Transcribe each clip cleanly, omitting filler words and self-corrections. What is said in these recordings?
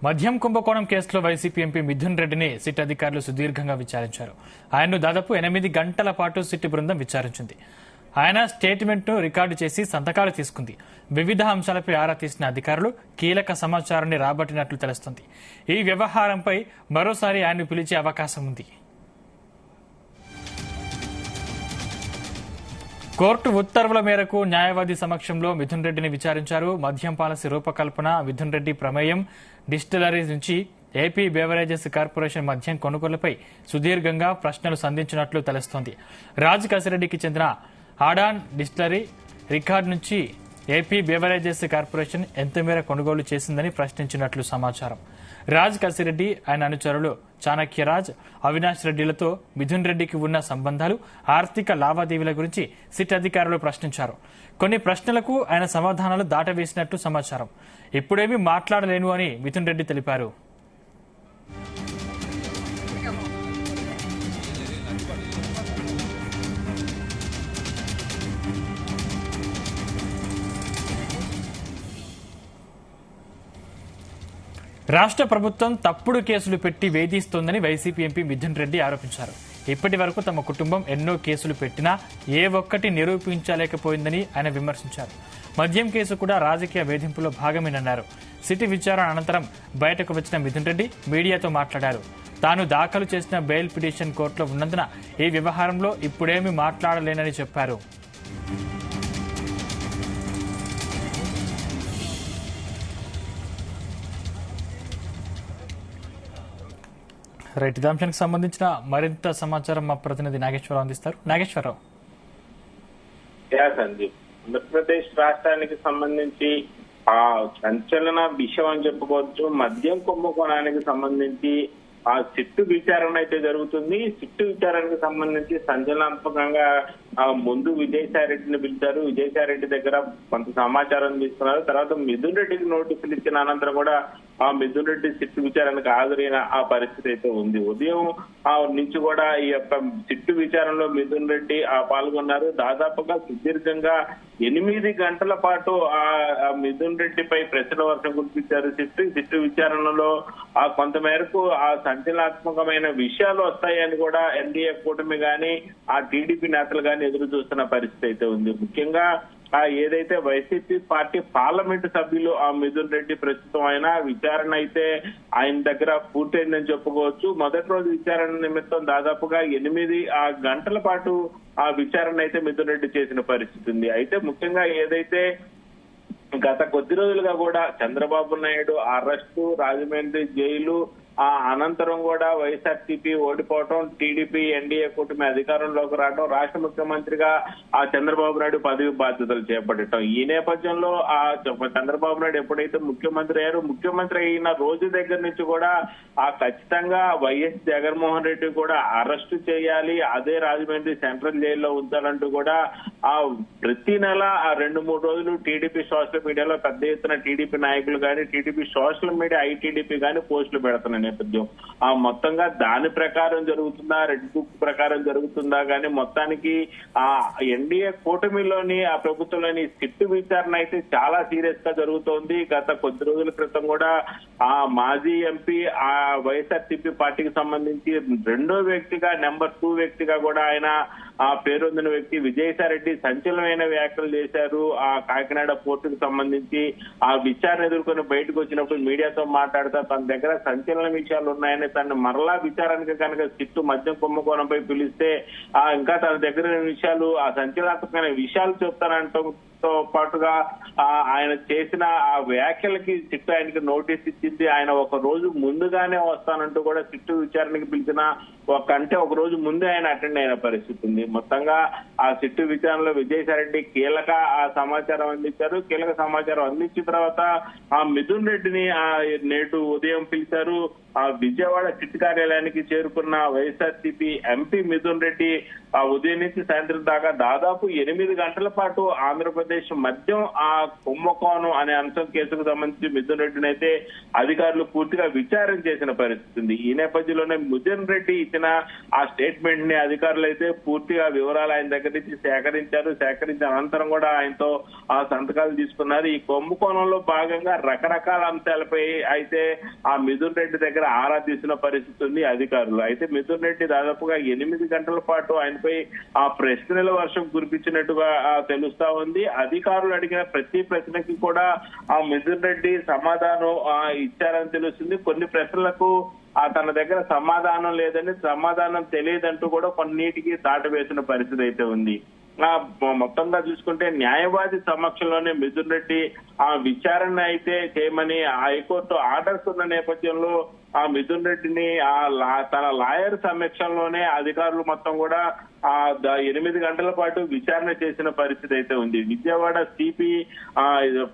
మద్యం కుంభకోణం కేసులో వైసీపీ ఎంపీ మిథున్ రెడ్డిని సిట్ అధికారులు సుదీర్ఘంగా విచారించారు. ఆయన్ను దాదాపు 8 గంటల పాటు సిట్ బృందం విచారించింది. ఆయన స్టేట్మెంట్ను రికార్డు చేసి సంతకాలు తీసుకుంది. వివిధ అంశాలపై ఆరా తీసిన అధికారులు కీలక సమాచారాన్ని రాబట్టినట్లు తెలుస్తోంది. ఈ వ్యవహారంపై మరోసారి ఆయన్ను పిలిచే అవకాశం ఉంది. కోర్టు ఉత్తర్వుల మేరకు న్యాయవాది సమక్షంలో మిథున్ రెడ్డిని విచారించారు. మద్యం పాలసీ రూపకల్పన, మిథున్ రెడ్డి ప్రమేయం, డిస్టిలరీస్ నుంచి ఏపీ బెవరేజెస్ కార్పొరేషన్ మద్యం కొనుగోలుపై సుదీర్ఘంగా ప్రశ్నలు సంధించినట్లు తెలుస్తోంది. రాజ్ కసిరెడ్డికి చెందిన ఆడాన్ డిస్టిలరీ రికార్డు నుంచి ఏపీ బెవరేజెస్ కార్పొరేషన్ ఎంత మేర కొనుగోలు చేసిందని ప్రశ్నించినట్లు సమాచారం. రాజ్ కసిరెడ్డి, ఆయన అనుచరులు చాణక్యరాజ్, అవినాష్ రెడ్డిలతో మిథున్ రెడ్డికి ఉన్న సంబంధాలు, ఆర్థిక లావాదేవీల గురించి సిట్ అధికారులు ప్రశ్నించారు. కొన్ని ప్రశ్నలకు ఆయన సమాధానాలు దాటవేసినట్లు సమాచారం. ఇప్పుడేమీ మాట్లాడలేను అని మిథున్ రెడ్డి తెలిపారు. రాష్ట్ర ప్రభుత్వం తప్పుడు కేసులు పెట్టి వేధిస్తోందని వైసీపీ ఎంపీ మిథున్ రెడ్డి ఆరోపించారు. ఇప్పటి వరకు తమ కుటుంబం ఎన్నో కేసులు పెట్టినా ఏ ఒక్కటి నిరూపించలేకపోయిందని ఆయన విమర్శించారు. మద్యం కేసు కూడా రాజకీయ వేధింపులో భాగమేనన్నారు. సిటీ విచారణ అనంతరం బయటకు వచ్చిన మిథున్ రెడ్డి మీడియాతో మాట్లాడారు. తాను దాఖలు చేసిన బెయిల్ పిటిషన్ కోర్టులో ఉన్నందున ఈ వ్యవహారంలో ఇప్పుడేమీ మాట్లాడలేనని చెప్పారు. రైట్, ఇదే అంశానికి సంబంధించిన మరింత సమాచారం మా ప్రతినిధి నాగేశ్వరరావు అందిస్తారు. నాగేశ్వరరావు. ఆంధ్రప్రదేశ్ రాష్ట్రానికి సంబంధించి ఆ సంచలన విషయం అని చెప్పుకోవచ్చు. మద్యం కుంభకోణానికి సంబంధించి ఆ సిట్టు విచారణ అయితే జరుగుతుంది. సిట్టు విచారణకు సంబంధించి సంచలనాత్మకంగా ముందు విజయసాయిరెడ్డిని పిలిచారు. విజయసాయిరెడ్డి దగ్గర కొంత సమాచారం తీసుకున్నారు. తర్వాత మిథున్ రెడ్డికి నోటీసులు ఇచ్చిన అనంతరం కూడా ఆ మిథున్ రెడ్డి సిట్టు విచారణకు హాజరైన ఆ పరిస్థితి అయితే ఉంది. ఉదయం నుంచి కూడా ఈ యొక్క సిట్టు విచారణలో మిథున్ రెడ్డి పాల్గొన్నారు. దాదాపుగా సుదీర్ఘంగా 8 గంటల పాటు ఆ మిథున్ రెడ్డిపై ప్రశ్నల వర్షం కురిపించారు. సిట్టు విచారణలో కొంతమేరకు ఆ సంచలనాత్మకమైన విషయాలు వస్తాయని కూడా ఎన్డీఏ కూటమి గాని ఆ టీడీపీ నేతలు గాని ఎదురు చూస్తున్న పరిస్థితి అయితే ఉంది. ముఖ్యంగా ఏదైతే వైసీపీ పార్టీ పార్లమెంటు సభ్యులు ఆ మిథున్ రెడ్డి ప్రస్తుతం అయినా విచారణ అయితే ఆయన దగ్గర పూర్తయిందని చెప్పుకోవచ్చు. మొదటి రోజు విచారణ నిమిత్తం దాదాపుగా 8 గంటల పాటు ఆ విచారణ అయితే మిథున్ రెడ్డి చేసిన పరిస్థితి ఉంది. అయితే ముఖ్యంగా ఏదైతే గత కొద్ది రోజులుగా కూడా చంద్రబాబు నాయుడు అరెస్టు, రాజమండ్రి జైలు, అనంతరం కూడా వైఎస్ఆర్సీపీ ఓడిపోవటం, టీడీపీ ఎన్డీఏ కూటమి అధికారంలోకి రావడం, రాష్ట్ర ముఖ్యమంత్రిగా చంద్రబాబు నాయుడు పదవి బాధ్యతలు చేపట్టడం. ఈ నేపథ్యంలో చంద్రబాబు నాయుడు ఎప్పుడైతే ముఖ్యమంత్రి అయ్యారో, ముఖ్యమంత్రి అయిన రోజు దగ్గర నుంచి కూడా ఖచ్చితంగా వైఎస్ జగన్మోహన్ రెడ్డి కూడా అరెస్టు చేయాలి, అదే రాజమండ్రి సెంట్రల్ జైల్లో ఉంచాలంటూ కూడా ప్రతి నెల 2-3 రోజులు టీడీపీ సోషల్ మీడియాలో పెద్ద ఎత్తున టీడీపీ నాయకులు కానీ, టీడీపీ సోషల్ మీడియా ఐటీడీపీ కానీ పోస్టులు పెడుతున్నారు నేపథ్యం. మొత్తంగా దాని ప్రకారం జరుగుతుందా, రెడ్ బుక్ ప్రకారం జరుగుతుందా కానీ మొత్తానికి ఎన్డీఏ కూటమిలోని ఆ ప్రభుత్వంలోని సిట్టు విచారణ అయితే చాలా సీరియస్ గా జరుగుతోంది. గత కొద్ది రోజుల క్రితం కూడా మాజీ ఎంపీ వైఎస్ఆర్సీపీ పార్టీకి సంబంధించి రెండో వ్యక్తిగా, నెంబర్ 2 వ్యక్తిగా కూడా ఆయన పేరొందిన వ్యక్తి విజయసాయిరెడ్డి సంచలనమైన వ్యాఖ్యలు చేశారు. కాకినాడ పోర్టుకు సంబంధించి ఆ విచారణ ఎదుర్కొని బయటకు వచ్చినప్పుడు మీడియాతో మాట్లాడుతూ తన దగ్గర సంచలన విషయాలు ఉన్నాయని, తను మరలా విచారానికి కనుక సిట్టు మద్యం కుంభకోణంపై పిలిస్తే ఇంకా తన దగ్గర విషయాలు సంచలనాత్మకమైన విషయాలు చెప్తానంటతో పాటుగా ఆయన చేసిన ఆ వ్యాఖ్యలకి సిట్టు ఆయనకి నోటీస్ ఇచ్చింది. ఆయన ఒక రోజు ముందుగానే వస్తానంటూ కూడా సిట్టు విచారణకి పిలిచిన ఒక రోజు ముందే ఆయన అటెండ్ అయిన పరిస్థితి ఉంది. మొత్తంగా ఆ సిట్టు విచారణలో విజయసాయిరెడ్డి కీలక సమాచారం అందించారు. కీలక సమాచారం అందించిన తర్వాత ఆ మిథున్ రెడ్డిని నేడు ఉదయం పిలిచారు. విజయవాడ సిట్ కార్యాలయానికి చేరుకున్న వైఎస్ఆర్సీపీ ఎంపీ మిథున్ రెడ్డి ఉదయం నుంచి సాయంత్రం దాకా దాదాపు 8 గంటల పాటు ఆంధ్రప్రదేశ్ ఆంధ్రప్రదేశ్ మద్యం ఆ కుంభకోణం అనే అంశం కేసుకు సంబంధించి మిథున్ రెడ్డిని అయితే అధికారులు పూర్తిగా విచారణ చేసిన పరిస్థితి ఉంది. ఈ నేపథ్యంలోనే మిథున్ రెడ్డి ఇచ్చిన ఆ స్టేట్మెంట్ ని అధికారులు అయితే పూర్తిగా వివరాలు ఆయన దగ్గర నుంచి సేకరించిన అనంతరం కూడా ఆయనతో ఆ సంతకాలు తీసుకున్నారు. ఈ కుంభకోణంలో భాగంగా రకరకాల అంశాలపై అయితే ఆ మిథున్ రెడ్డి దగ్గర ఆరా తీసిన పరిస్థితి ఉంది అధికారులు. అయితే మిథున్ రెడ్డి దాదాపుగా 8 గంటల పాటు ఆయనపై ఆ ప్రశ్నల వర్షం కురిపించినట్టుగా తెలుస్తా ఉంది. అధికారులు అడిగిన ప్రతి ప్రశ్నకి కూడా ఆ మిథున్ రెడ్డి సమాధానం ఇచ్చారని తెలుస్తుంది. కొన్ని ప్రశ్నలకు తన దగ్గర సమాధానం లేదని, సమాధానం తెలియదంటూ కూడా కొన్నిటికి దాటవేసిన పరిస్థితి అయితే ఉంది. మొత్తంగా చూసుకుంటే న్యాయవాది సమక్షంలోనే మిథున్ రెడ్డి ఆ విచారణ అయితే చేయమని హైకోర్టు ఆర్డర్స్ ఉన్న నేపథ్యంలో ఆ మిథున్ రెడ్డిని తన లాయర్ సమక్షంలోనే అధికారులు మొత్తం కూడా 8 గంటల పాటు విచారణ చేసిన పరిస్థితి అయితే ఉంది. విజయవాడ సిపి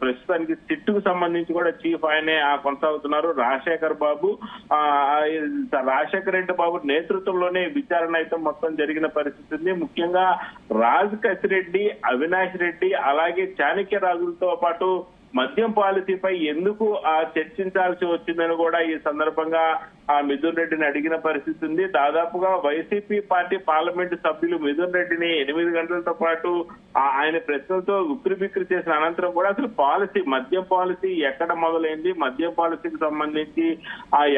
ప్రస్తుతానికి సిట్టుకు సంబంధించి కూడా చీఫ్ ఆయనే కొనసాగుతున్నారు రాజశేఖర్ రెడ్డి బాబు నేతృత్వంలోనే విచారణ అయితే మొత్తం జరిగిన పరిస్థితి ఉంది. ముఖ్యంగా రాజ్ కసిరెడ్డి, అవినాష్ రెడ్డి అలాగే చాణక్య రాజులతో పాటు మద్యం పాలసీపై ఎందుకు చర్చించాల్సి వచ్చిందని కూడా ఈ సందర్భంగా మిథున్ రెడ్డిని అడిగిన పరిస్థితి ఉంది. దాదాపుగా వైసీపీ పార్టీ పార్లమెంటు సభ్యులు మిథున్ రెడ్డిని 8 గంటలతో పాటు ఆయన ప్రశ్నలతో ఉక్కిరిబిక్కిరి చేసిన అనంతరం కూడా అసలు మద్యం పాలసీ ఎక్కడ మొదలైంది, మద్యం పాలసీకి సంబంధించి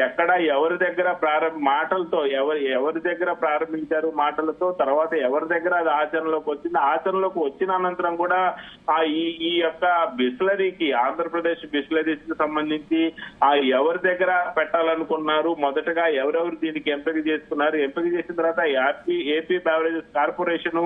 ఎక్కడ ఎవరి దగ్గర ఎవరి దగ్గర ప్రారంభించారు మాటలతో, తర్వాత ఎవరి దగ్గర అది ఆచరణలోకి వచ్చిన అనంతరం కూడా ఈ యొక్క బిస్లరీకి ఆంధ్రప్రదేశ్ బిస్లరీస్ కి సంబంధించి ఎవరి దగ్గర పెట్టాలనుకున్నారు, మొదటగా ఎవరెవరు దీనికి ఎంపిక చేసుకున్నారు, ఎంపిక చేసిన తర్వాత ఏపీ బెవరేజెస్ కార్పొరేషన్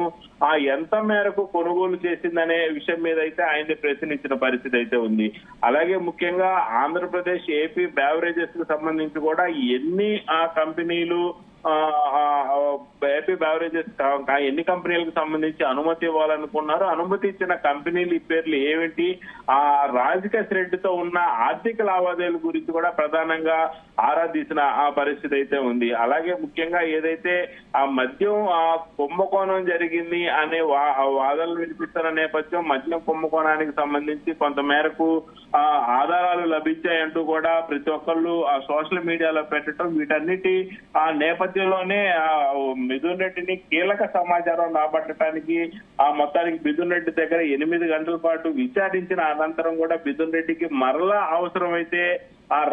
ఎంత మేరకు కొనుగోలు చేసిందనే విషయం మీద అయితే ఆయన్ని ప్రశ్నించిన పరిస్థితి అయితే ఉంది. అలాగే ముఖ్యంగా ఆంధ్రప్రదేశ్ ఏపీ బెవరేజెస్ కు సంబంధించి కూడా ఎన్ని కంపెనీలు ఏపీ బెవరేజెస్ ఎన్ని కంపెనీలకు సంబంధించి అనుమతి ఇవ్వాలనుకున్నారు, అనుమతి ఇచ్చిన కంపెనీల పేర్లు ఏమిటి, రాజకేశ్ రెడ్డితో ఉన్న ఆర్థిక లావాదేవీల గురించి కూడా ప్రధానంగా ఆరా తీసిన పరిస్థితి అయితే ఉంది. అలాగే ముఖ్యంగా ఏదైతే ఆ మద్యం కుంభకోణం జరిగింది అనే వాదనలు వినిపిస్తున్న నేపథ్యం, మద్యం కుంభకోణానికి సంబంధించి కొంత మేరకు ఆధారాలు లభించాయంటూ కూడా ప్రతి ఒక్కళ్ళు సోషల్ మీడియాలో పెట్టడం, వీటన్నిటి నేపథ్యంలోనే మిథున్ రెడ్డిని కీలక సమాచారం రాబట్టడానికి మొత్తానికి మిథున్ రెడ్డి దగ్గర 8 గంటల పాటు విచారించిన అనంతరం కూడా మిథున్ రెడ్డికి మరలా అవసరమైతే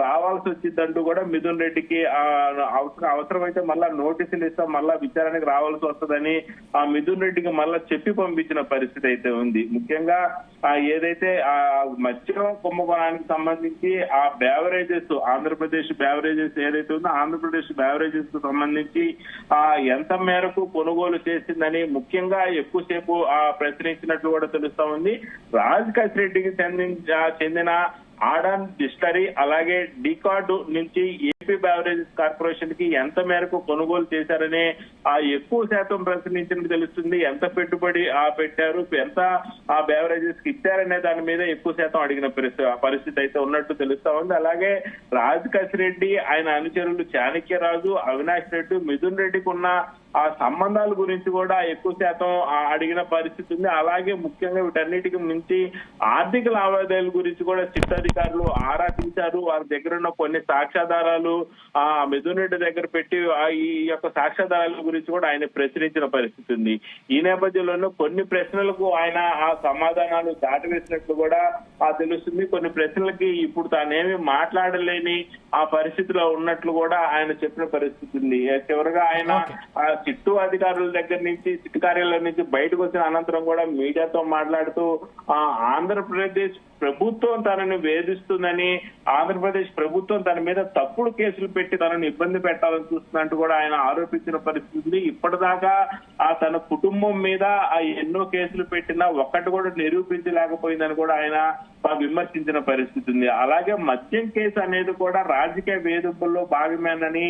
రావాల్సి వచ్చిందంటూ కూడా మిథున్ రెడ్డికి అవసరమైతే మళ్ళా నోటీసులు ఇస్తాం, మళ్ళా విచారణకు రావాల్సి వస్తుందని మిథున్ రెడ్డికి మళ్ళా చెప్పి పంపించిన పరిస్థితి అయితే ఉంది. ముఖ్యంగా ఏదైతే మద్యం కుంభకోణానికి సంబంధించి ఆ బెవరేజెస్ ఆంధ్రప్రదేశ్ బెవరేజెస్ ఏదైతే ఉందో ఆంధ్రప్రదేశ్ బెవరేజెస్ కు సంబంధించి ఎంత మేరకు కొనుగోలు చేసిందని ముఖ్యంగా ఎక్కువసేపు ప్రశ్నించినట్లు కూడా తెలుస్తా ఉంది. రాజ్ కసిరెడ్డికి చెందిన ఆడాన్ డిస్టరీ అలాగే డికార్డు నుంచి ఏపీ బెవరేజెస్ కార్పొరేషన్ కి ఎంత మేరకు కొనుగోలు చేశారనే ఎక్కువ శాతం ప్రశ్నించినట్టు తెలుస్తుంది. ఎంత పెట్టుబడి పెట్టారు, ఎంత బెవరేజెస్ కి ఇచ్చారనే దాని మీద ఎక్కువ శాతం అడిగిన పరిస్థితి అయితే ఉన్నట్టు తెలుస్తా ఉంది. అలాగే రాజ్ కసిరెడ్డి, ఆయన అనుచరులు చాణక్యరాజు, అవినాష్ రెడ్డి, మిథున్ రెడ్డికి ఉన్న ఆ సంబంధాల గురించి కూడా ఎక్కువ శాతం అడిగిన పరిస్థితి ఉంది. అలాగే ముఖ్యంగా వీటన్నిటికి మించి ఆర్థిక లావాదేవీల గురించి కూడా సిట్ అధికారులు ఆరా తీశారు. వారి దగ్గర ఉన్న కొన్ని సాక్ష్యాధారాలు మిథున్ రెడ్డి దగ్గర పెట్టి ఈ యొక్క సాక్ష్యాధారాల గురించి కూడా ఆయన ప్రశ్నించిన పరిస్థితి ఉంది. ఈ నేపథ్యంలోనూ కొన్ని ప్రశ్నలకు ఆయన సమాధానాలు దాటవేసినట్లు కూడా తెలుస్తుంది. కొన్ని ప్రశ్నలకి ఇప్పుడు తానేమి మాట్లాడలేని పరిస్థితిలో ఉన్నట్లు కూడా ఆయన చెప్పిన పరిస్థితి ఉంది. చివరిగా ఆయన సిట్టు అధికారుల దగ్గర నుంచి, సిట్టు కార్యాలయం నుంచి బయటకు వచ్చిన అనంతరం కూడా మీడియాతో మాట్లాడుతూ ఆంధ్రప్రదేశ్ ప్రభుత్వం తనని వేధిస్తుందని, ఆంధ్రప్రదేశ్ ప్రభుత్వం తన మీద తప్పుడు కేసులు పెట్టి తనను ఇబ్బంది పెట్టాలని చూస్తున్నట్టు కూడా ఆయన ఆరోపించిన పరిస్థితి ఉంది. ఇప్పటిదాకా తన కుటుంబం మీద ఎన్నో కేసులు పెట్టినా ఒక్కటి కూడా నిరూపించలేకపోయిందని కూడా ఆయన విమర్శించిన పరిస్థితి ఉంది. అలాగే మద్యం కేసు అనేది కూడా రాజకీయ వేధింపుల్లో భాగమేనని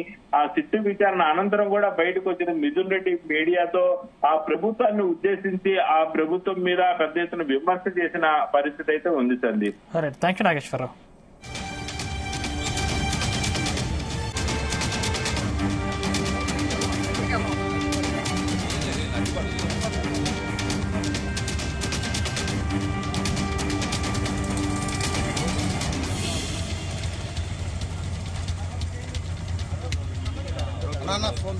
సిట్టు విచారణ అనంతరం కూడా బయటకు వచ్చిన మిథున్ రెడ్డి మీడియాతో ఆ ప్రభుత్వాన్ని ఉద్దేశించి ఆ ప్రభుత్వం మీద పెద్ద ఎత్తున విమర్శ చేసిన పరిస్థితి అయితే ఉంది సందీప్. Thank you Nageswararao. నాన్న ఫోన్